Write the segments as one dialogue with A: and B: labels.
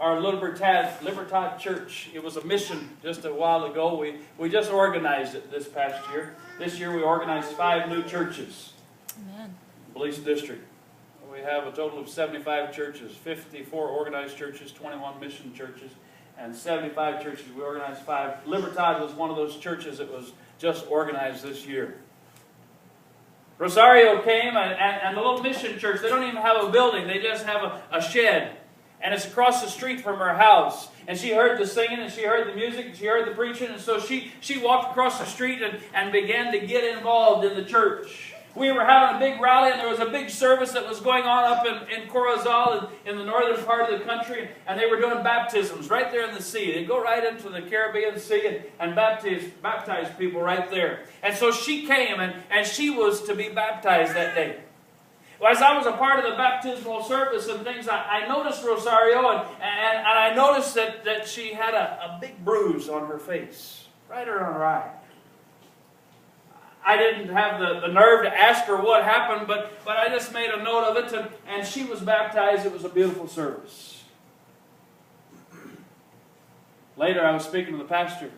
A: our Libertad Church. It was a mission just a while ago. We just organized it this past year. This year we organized 5 new churches.
B: Amen.
A: Belize District. We have a total of 75 churches, 54 organized churches, 21 mission churches, and 75 churches. We organized 5. Libertad was one of those churches that was just organized this year. Rosario came, and the little mission church, they don't even have a building. They just have a shed. And it's across the street from her house. And she heard the singing, and she heard the music, and she heard the preaching. And so she walked across the street and began to get involved in the church. We were having a big rally, and there was a big service that was going on up in Corozal in the northern part of the country. And they were doing baptisms right there in the sea. They'd go right into the Caribbean Sea and baptize people right there. And so she came, and she was to be baptized that day. Well, as I was a part of the baptismal service and things, I noticed Rosario, and I noticed that she had a big bruise on her face, right around her eye. I didn't have the nerve to ask her what happened, but I just made a note of it, and she was baptized. It was a beautiful service. Later, I was speaking to the pastor.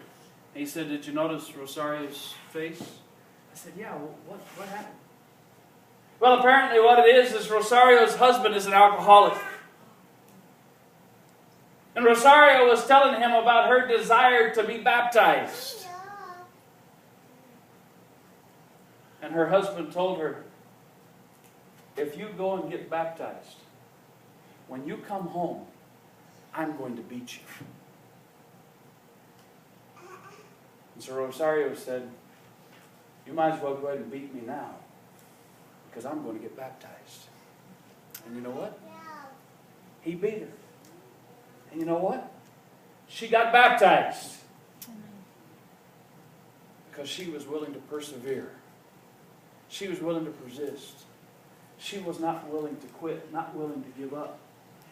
A: He said, "Did you notice Rosario's face?" I said, "Yeah, what happened?" Well, apparently what it is Rosario's husband is an alcoholic. And Rosario was telling him about her desire to be baptized. And her husband told her, "If you go and get baptized, when you come home, I'm going to beat you." And so Rosario said, "You might as well go ahead and beat me now, because I'm going to get baptized." And you know what? He beat her. And you know what? She got baptized. Because she was willing to persevere. She was willing to persist. She was not willing to quit, not willing to give up.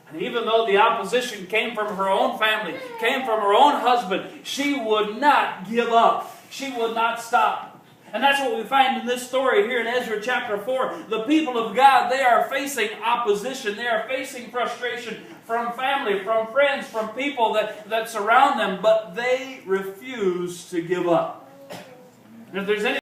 A: And even though the opposition came from her own family, came from her own husband, she would not give up. She would not stop. And that's what we find in this story here in Ezra chapter 4. The people of God, they are facing opposition. They are facing frustration from family, from friends, from people that surround them. But they refuse to give up. And if there's any